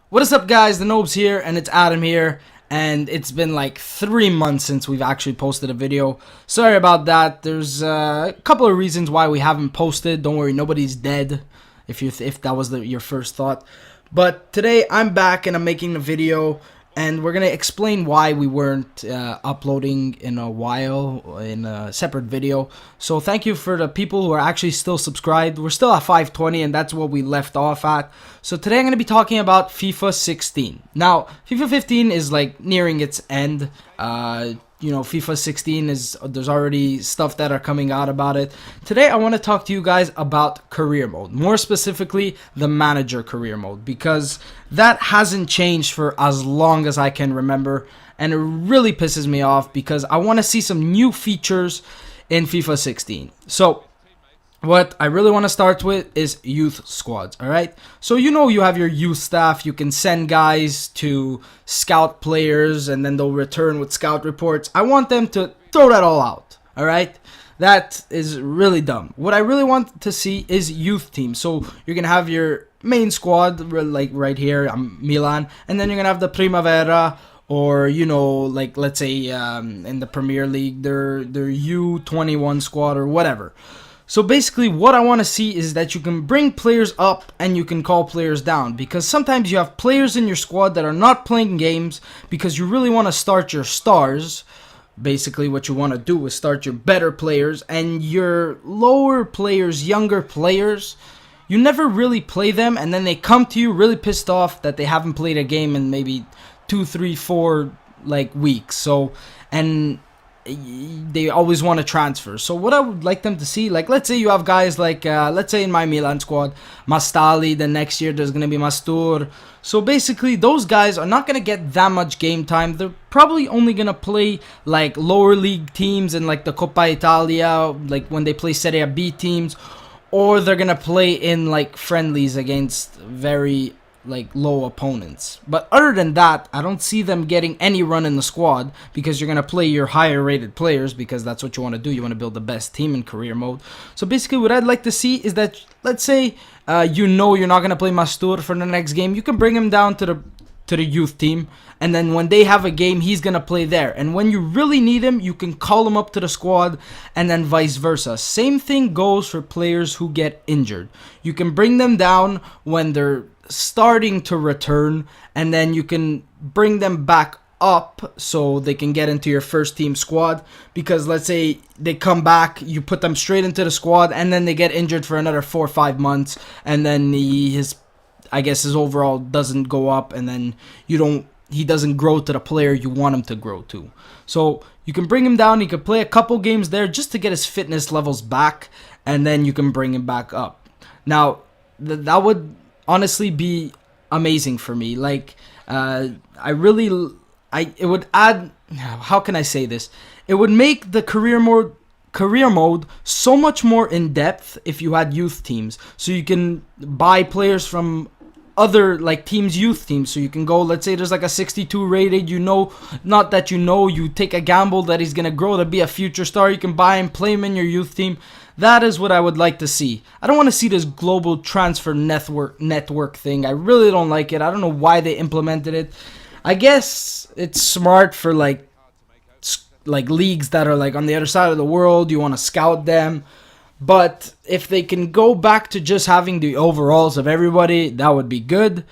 What is up, guys? The Nobes here, and it's Adam here, and it's been like 3 months since we've actually posted a video. Sorry about that. There's a couple of reasons why we haven't posted. Don't worry, nobody's dead, if that was your first thought. But today I'm back and I'm making a video, and we're gonna explain why we weren't uploading in a while in a separate video. So thank you for the people who are actually still subscribed. We're still at 520, and that's what we left off at. So today I'm gonna be talking about FIFA 16. Now, FIFA 15 is like nearing its end. FIFA 16 there's already stuff that are coming out about it. Today I want to talk to you guys about career mode, more specifically the manager career mode, because that hasn't changed for as long as I can remember, and it really pisses me off because I want to see some new features in FIFA 16. So what I really want to start with is youth squads, alright? So you have your youth staff, you can send guys to scout players and then they'll return with scout reports. I want them to throw that all out, alright? That is really dumb. What I really want to see is youth teams. So you're going to have your main squad, like right here, I'm Milan, and then you're going to have the Primavera, or like let's say in the Premier League, their U21 squad or whatever. So basically what I want to see is that you can bring players up and you can call players down, because sometimes you have players in your squad that are not playing games because you really want to start your stars. Basically what you want to do is start your better players, and your lower players, younger players, you never really play them, and then they come to you really pissed off that they haven't played a game in maybe 2, 3, 4 weeks. So, and they always want to transfer. So what I would like them to see, like let's say you have guys like let's say in my Milan squad, Mastali, the next year there's going to be Mastur. So basically those guys are not going to get that much game time. They're probably only going to play like lower league teams and like the Coppa Italia, like when they play Serie B teams, or they're going to play in like friendlies against very like low opponents. But other than that, I don't see them getting any run in the squad, because you're going to play your higher rated players, because that's what you want to do. You want to build the best team in career mode. So basically what I'd like to see is that, let's say you're not going to play Mastur for the next game, you can bring him down to the youth team, and then when they have a game, he's going to play there. And when you really need him, you can call him up to the squad, and then vice versa. Same thing goes for players who get injured. You can bring them down when they're starting to return, and then you can bring them back up so they can get into your first team squad. Because let's say they come back, you put them straight into the squad, and then they get injured for another 4 or 5 months, and then his overall doesn't go up, and then he doesn't grow to the player you want him to grow to. So you can bring him down, you can play a couple games there just to get his fitness levels back, and then you can bring him back up. Now that would honestly be amazing for me. Like it would add, how can I say this? It would make the career mode so much more in depth if you had youth teams. So you can buy players from other like teams, youth teams. So you can go, let's say there's like a 62 rated, you take a gamble that he's gonna grow to be a future star. You can buy him, play him in your youth team. That is what I would like to see. I don't want to see this global transfer network thing. I really don't like it. I don't know why they implemented it. I guess it's smart for like leagues that are like on the other side of the world. You want to scout them. But if they can go back to just having the overalls of everybody, that would be good.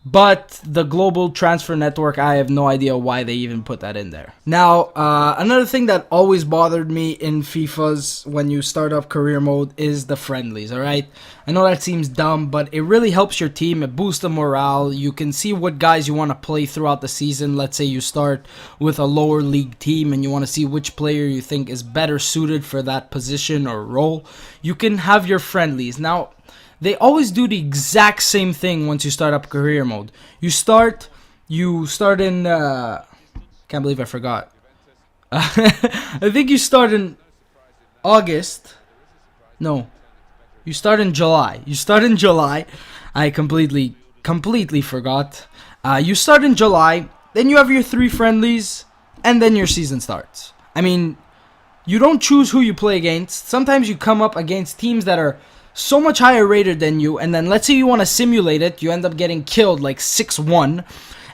But the global transfer network, I have no idea why they even put that in there. Now, another thing that always bothered me in FIFAs when you start up career mode is the friendlies, alright? I know that seems dumb, but it really helps your team. It boosts the morale. You can see what guys you want to play throughout the season. Let's say you start with a lower league team and you want to see which player you think is better suited for that position or role. You can have your friendlies. Now, they always do the exact same thing once you start up career mode. You start in, can't believe I forgot. I think you start in August. No, you start in July. I completely forgot. You start in July, then you have your 3 friendlies, and then your season starts. I mean, you don't choose who you play against. Sometimes you come up against teams that are so much higher rated than you, and then let's say you want to simulate it, you end up getting killed like 6-1,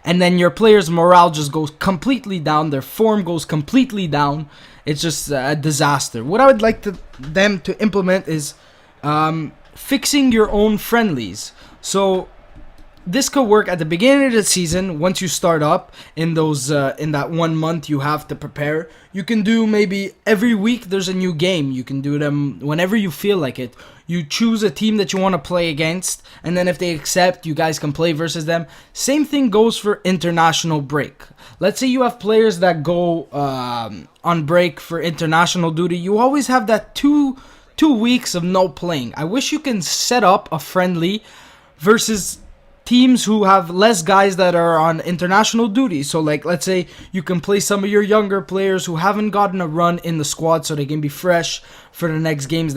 and then your players' morale just goes completely down, their form goes completely down. It's just a disaster. What I would like them to implement is fixing your own friendlies. So this could work at the beginning of the season. Once you start up in those in that 1 month you have to prepare, you can do maybe every week there's a new game. You can do them whenever you feel like it. You choose a team that you want to play against, and then if they accept, you guys can play versus them. Same thing goes for international break. Let's say you have players that go on break for international duty. You always have that two weeks of no playing. I wish you can set up a friendly versus teams who have less guys that are on international duty. So like, let's say you can play some of your younger players who haven't gotten a run in the squad, so they can be fresh for the next game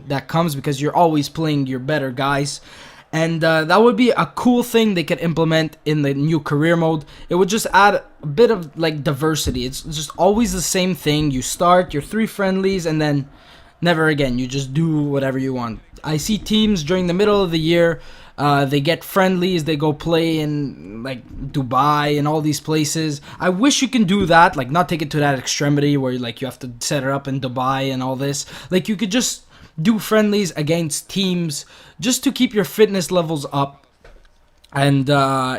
that comes, because you're always playing your better guys. And that would be a cool thing they could implement in the new career mode. It would just add a bit of like diversity. It's just always the same thing. You start your 3 friendlies and then never again. You just do whatever you want. I see teams during the middle of the year, they get friendlies, they go play in like Dubai and all these places. I wish you can do that, like not take it to that extremity where like you have to set it up in Dubai and all this. Like you could just do friendlies against teams just to keep your fitness levels up, and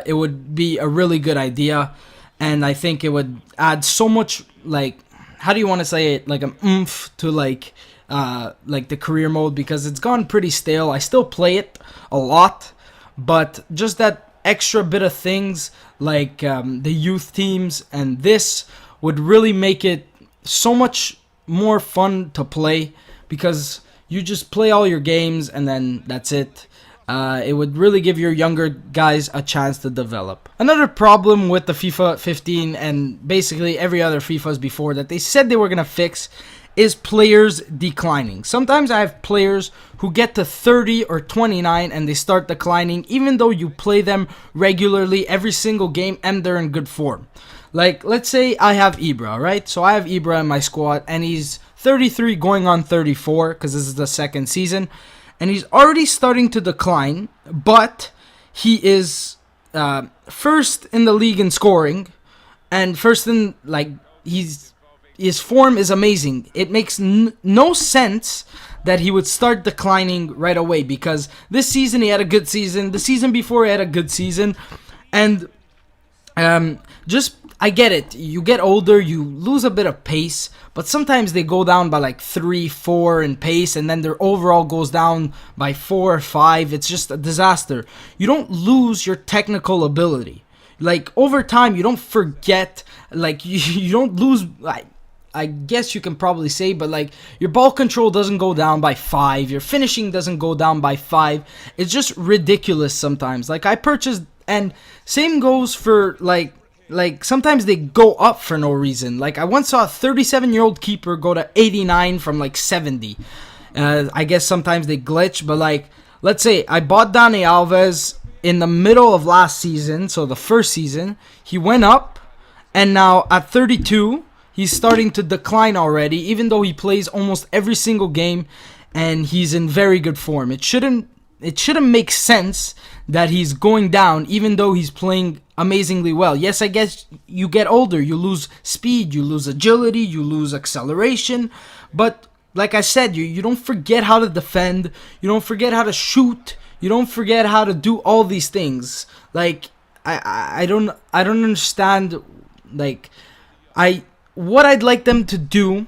it would be a really good idea. And I think it would add so much, like, how do you want to say it, like an oomph to like the career mode, because it's gone pretty stale. I still play it a lot, but just that extra bit of things like the youth teams and this would really make it so much more fun to play, because you just play all your games and then that's it. It would really give your younger guys a chance to develop. Another problem with the FIFA 15 and basically every other FIFAs before that they said they were going to fix is players declining. Sometimes I have players who get to 30 or 29 and they start declining even though you play them regularly every single game and they're in good form. Like, let's say I have Ibra, right? So I have Ibra in my squad and he's 33 going on 34 because this is the second season. And he's already starting to decline, but he is first in the league in scoring and first in, like, his form is amazing. It makes no sense that he would start declining right away, because this season he had a good season. The season before he had a good season. And I get it. You get older, you lose a bit of pace, but sometimes they go down by like 3, 4 in pace, and then their overall goes down by 4 or 5. It's just a disaster. You don't lose your technical ability. Like, over time, you don't forget, like, you don't lose, I guess you can probably say, but like, your ball control doesn't go down by 5, your finishing doesn't go down by 5. It's just ridiculous sometimes. Like, I purchased, and same goes for like sometimes they go up for no reason. Like, I once saw a 37-year-old keeper go to 89 from like 70. I guess sometimes they glitch, but like, let's say I bought Dani Alves in the middle of last season, so the first season, he went up, and now at 32, he's starting to decline already, even though he plays almost every single game, and he's in very good form. It shouldn't make sense that he's going down, even though he's playing amazingly well. Yes, I guess you get older, you lose speed, you lose agility, you lose acceleration, but like I said, you don't forget how to defend, you don't forget how to shoot, you don't forget how to do all these things. Like, I don't understand. Like, what I'd like them to do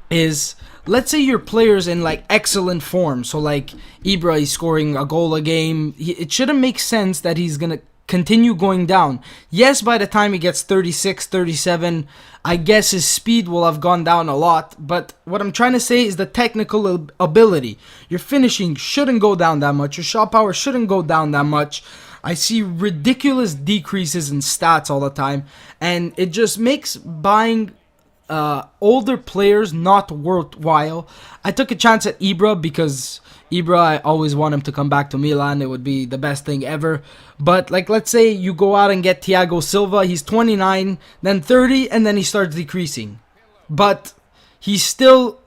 is, let's say your player's in like excellent form, so like Ibra is scoring a goal a game. It shouldn't make sense that he's gonna continue going down. Yes, by the time he gets 36, 37, I guess his speed will have gone down a lot, but what I'm trying to say is the technical ability. Your finishing shouldn't go down that much. Your shot power shouldn't go down that much. I see ridiculous decreases in stats all the time, and it just makes buying older players not worthwhile. I took a chance at Ibra because Ibra, I always want him to come back to Milan. It would be the best thing ever. But like, let's say you go out and get Thiago Silva. He's 29, then 30, and then he starts decreasing. But he's still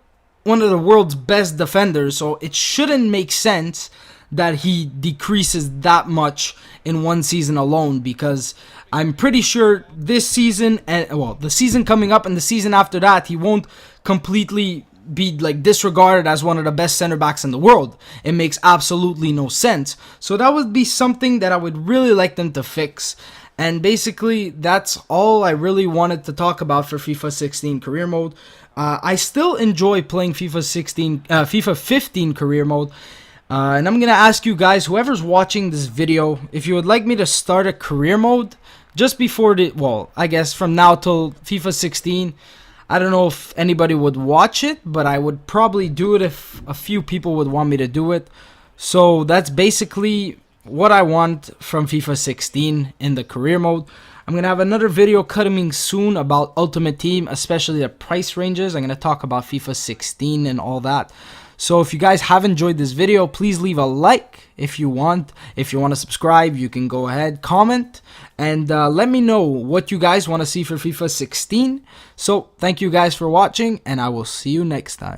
one of the world's best defenders, so it shouldn't make sense that he decreases that much in one season alone, because I'm pretty sure this season, and well, the season coming up and the season after that, he won't completely be like disregarded as one of the best center backs in the world. It makes absolutely no sense. So that would be something that I would really like them to fix. And basically, that's all I really wanted to talk about for FIFA 16 career mode. I still enjoy playing FIFA 15 career mode. And I'm going to ask you guys, whoever's watching this video, if you would like me to start a career mode just before I guess from now till FIFA 16. I don't know if anybody would watch it, but I would probably do it if a few people would want me to do it. So that's basically what I want from FIFA 16 in the career mode. I'm going to have another video coming soon about Ultimate Team, especially the price ranges. I'm going to talk about FIFA 16 and all that. So if you guys have enjoyed this video, please leave a like if you want. If you want to subscribe, you can go ahead, comment, and let me know what you guys want to see for FIFA 16. So thank you guys for watching, and I will see you next time.